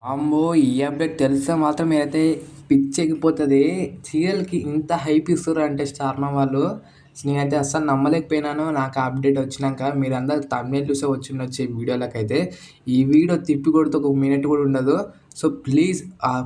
అమ్మో! ఈ అప్డేట్ తెలిస్తే మాత్రం నేనైతే పిచ్చెక్కిపోతది. సీరియల్‌కి ఇంత హైప్ ఇస్తుర్రంటే స్టార్మా వాళ్ళు, నేనైతే అస్సలు నమ్మలేకపోయినాను. నాకు ఆ అప్డేట్ వచ్చినంక. మీరందరూ థంబ్‌నెయిల్ చూసే వచ్చుండొచ్చు ఈ వీడియోలకైతే. ఈ వీడియో తిప్పి కొడితే ఒక మినిట్ కూడా ఉండదు. సో, ప్లీజ్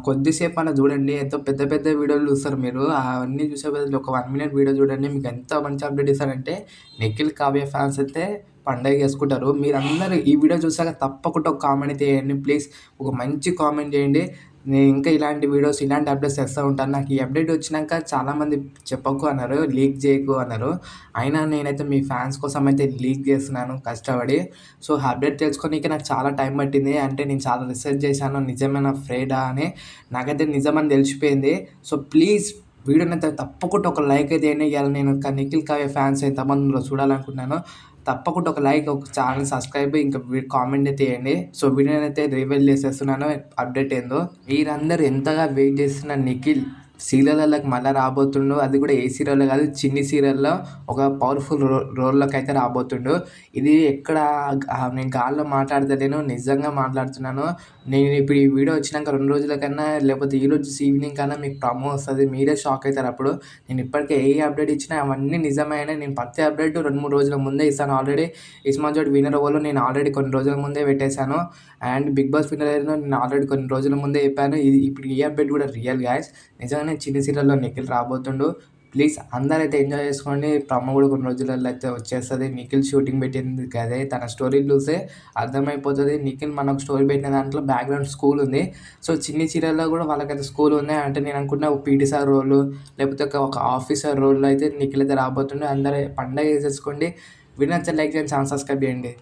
కొద్దిసేపన్నా చూడండి. ఎంతో పెద్ద పెద్ద వీడియోలు చూస్తారు మీరు. అవన్నీ చూసే బదులు ఒక 1 మినిట్ వీడియో చూడండి. మీకు ఎంత మంచి అప్డేట్ ఇస్తారంటే, నిఖిల్, కావ్య ఫ్యాన్స్ అయితే పండగ చేసుకుంటారు. మీరందరూ ఈ వీడియో చూసాక తప్పకుండా ఒక కామెంట్ అయితే చేయండి ప్లీజ్. ఒక మంచి కామెంట్ చేయండి. నేను ఇంకా ఇలాంటి వీడియోస్, ఇలాంటి అప్డేట్స్ తెస్తా ఉంటాను. నాకు ఈ అప్డేట్ వచ్చినాక చాలామంది చెప్పకు అన్నారు, లీక్ చేయకు అన్నారు. అయినా నేనైతే మీ ఫ్యాన్స్ కోసం అయితే లీక్ చేస్తున్నాను కష్టపడి. సో, ఆ అప్డేట్ తెలుసుకోనీకి నాకు చాలా టైం పట్టింది. అంటే నేను చాలా రిసర్చ్ చేశాను. నిజమేనా ఫ్రేడా అని. నాకైతే నిజమని తెలిసిపోయింది. సో, ప్లీజ్ వీడియోనైతే తప్పకుండా ఒక లైక్ అయితే చేయండి. ఇయాల నేను నిఖిల్, కావ్య ఫ్యాన్స్ ఎంతమంది ఉన్నారో చూడాలనుకుంటున్నాను. తప్పకుండా ఒక లైక్, ఒక ఛానల్ సబ్స్క్రైబ్, ఇంకా కామెంట్ అయితే చేయండి. సో, వీడియోనైతే రివీల్ చేసేస్తున్నాను అప్డేట్ ఏందో. మీరందరూ ఎంతగా వెయిట్ చేస్తున్న నిఖిల్ సీరియల్‌లోకి మళ్ళా రాబోతుండు. అది కూడా ఏ సీరియల్‌లో కాదు, చిన్ని సీరియల్‌లో ఒక పవర్‌ఫుల్ రోల్‌లోకి అయితే రాబోతుండు. ఇది ఎక్కడ నేను గాల్లో మాట్లాడతలేను, నిజంగా మాట్లాడుతున్నాను. నేను ఇప్పుడు ఈ వీడియో వచ్చినాక 2 రోజుల కన్నా, లేకపోతే ఈరోజు ఈవినింగ్ కన్నా మీకు ప్రమో వస్తది. మీరే షాక్ అయితారు అప్పుడు. నేను ఇప్పటికే ఏ అప్డేట్ ఇచ్చినా అవన్నీ నిజమే అయినాయి. నేను ప్రతి అప్డేట్ 2, 3 రోజుల ముందే ఇస్తాను ఆల్రెడీ. 'ఇస్మార్ట్ జోడి' విన్నర్ ఓవర్‌లో నేను ఆల్రెడీ కొన్ని రోజుల ముందే పెట్టేశాను. అండ్ 'బిగ్ బాస్' విన్నర్ ఏదో నేను ఆల్రెడీ కొన్ని రోజుల ముందే చెప్పాను. ఇప్పుడు ఈ అప్డేట్ కూడా రియల్ గైస్. నిజంగానే చిన్ని సీరియల్‌లో నిఖిల్ రాబోతుండు. ప్లీజ్ అందరైతే ఎంజాయ్ చేసుకోండి. ప్రమో కూడా కొన్ని రోజులలో అయితే వచ్చేస్తది. నిఖిల్ షూటింగ్ పెట్టింది కదే, తన స్టోరీలు చూస్తే అర్థమైపోతది. నిఖిల్ మనకు స్టోరీ పెట్టిన దాంట్లో బ్యాక్‌గ్రౌండ్ స్కూల్ ఉంది. సో, చిన్ని సీరియల్‌లో కూడా వాళ్ళకైతే స్కూల్ ఉంది. అంటే నేను అనుకున్న ఒక పీటీ సార్ రోలు, లేకపోతే ఒక ఆఫీసర్ రోల్‌లో అయితే నిఖిల్ అయితే రాబోతుండు. అందరూ పండగ చేసేసుకోండి. వీడియో నచ్చితే లైక్ చేయండి, ఛానల్ సబ్స్క్రైబ్ చేయండి.